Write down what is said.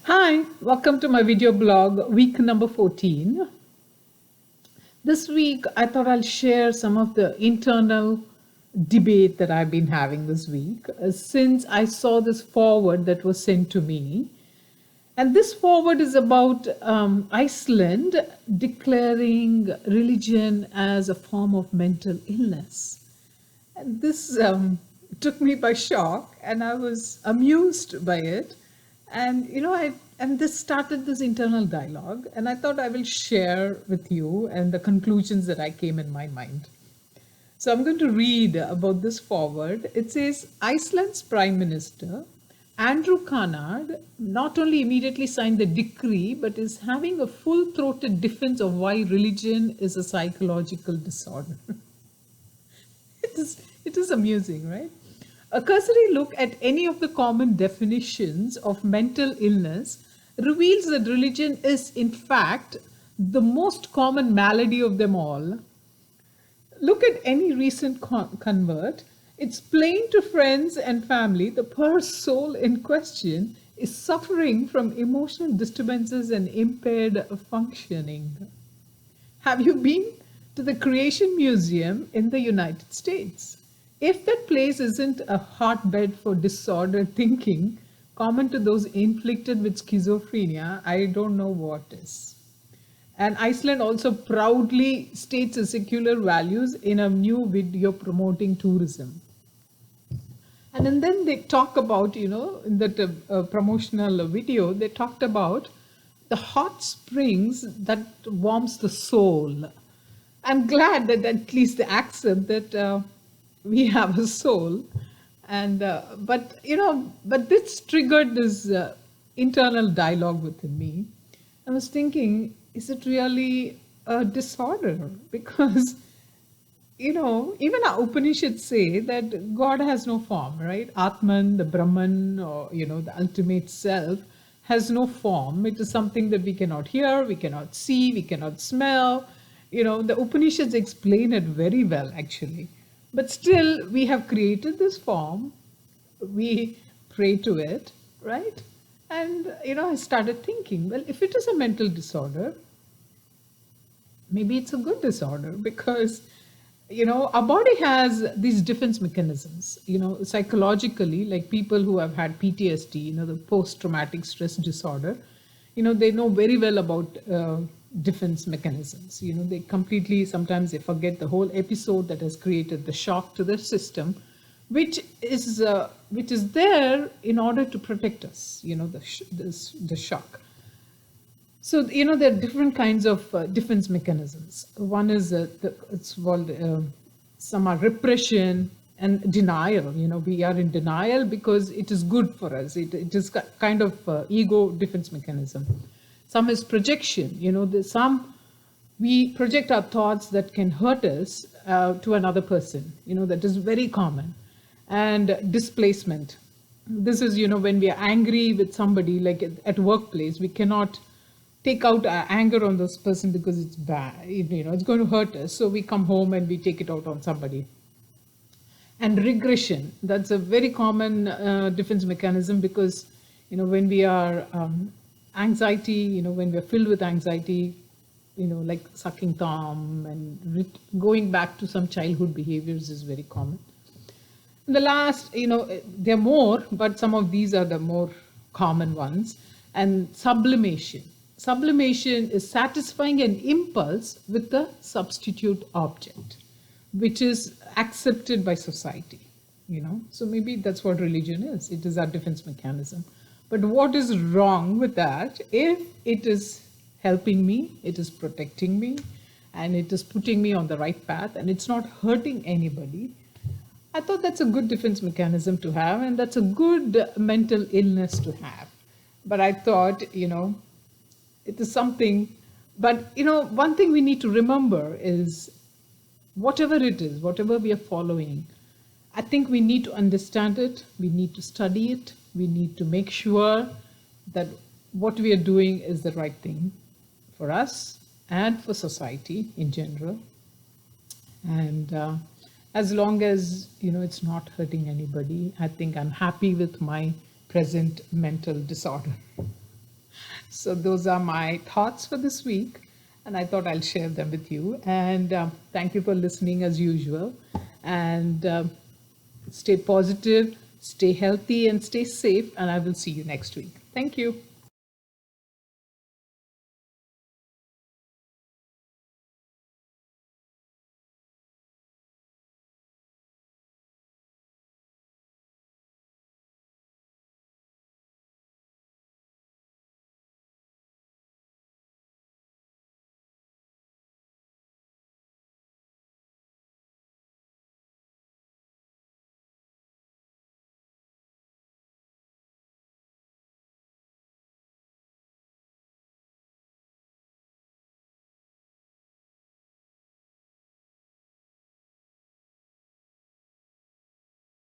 Hi, welcome to my video blog, week number 14. This week, I thought I'll share some of the internal debate that I've been having this week since I saw this forward that was sent to me. And this forward is about Iceland declaring religion as a form of mental illness. And this took me by shock, and I was amused by it. And and this started this internal dialogue, and I thought I will share with you and the conclusions that I came in my mind. So I'm going to read about this forward. It says Iceland's Prime Minister Andrew Carnard not only immediately signed the decree, but is having a full-throated defense of why religion is a psychological disorder. It is amusing, right? A cursory look at any of the common definitions of mental illness reveals that religion is, in fact, the most common malady of them all. Look at any recent convert. It's plain to friends and family the poor soul in question is suffering from emotional disturbances and impaired functioning. Have you been to the Creation Museum in the United States? If that place isn't a hotbed for disordered thinking, common to those inflicted with schizophrenia, I don't know what is. And Iceland also proudly states its secular values in a new video promoting tourism. And then they talk about, in that promotional video, they talked about the hot springs that warms the soul. I'm glad that at least they accept that we have a soul, and but this triggered this internal dialogue within me. I was thinking, is it really a disorder? Because even our Upanishads say that God has no form, right? Atman, the Brahman, or the ultimate self, has no form. It is something that we cannot hear, we cannot see, we cannot smell. The Upanishads explain it very well, actually. But still, we have created this form. We pray to it, right? And I started thinking, well, if it is a mental disorder, maybe it's a good disorder, because our body has these defense mechanisms, psychologically, like people who have had PTSD, the post-traumatic stress disorder, they know very well about defense mechanisms. They completely, sometimes they forget the whole episode that has created the shock to their system, which is there in order to protect us, the shock. So, there are different kinds of defense mechanisms. One is, it's called, some are repression and denial. We are in denial because it is good for us. It is kind of ego defense mechanism. Some is projection. Some, we project our thoughts that can hurt us to another person. That is very common. And displacement. This is, when we are angry with somebody, like at workplace, we cannot take out our anger on this person because it's bad, it's going to hurt us. So we come home and we take it out on somebody. And regression, that's a very common defense mechanism, because, when we are anxiety, when we're filled with anxiety, like sucking thumb and going back to some childhood behaviors is very common. And the last, there are more, but some of these are the more common ones. And sublimation. Sublimation is satisfying an impulse with a substitute object, which is accepted by society. So maybe that's what religion is. It is our defense mechanism. But what is wrong with that? If it is helping me, it is protecting me, and it is putting me on the right path, and it's not hurting anybody, I thought that's a good defense mechanism to have, and that's a good mental illness to have. But I thought, it is something. But one thing we need to remember is, whatever it is, whatever we are following, I think we need to understand it, we need to study it, we need to make sure that what we are doing is the right thing for us and for society in general. And as long as it's not hurting anybody, I think I'm happy with my present mental disorder. So those are my thoughts for this week, and I thought I'll share them with you. And thank you for listening as usual. And stay positive, stay healthy, and stay safe. And I will see you next week. Thank you.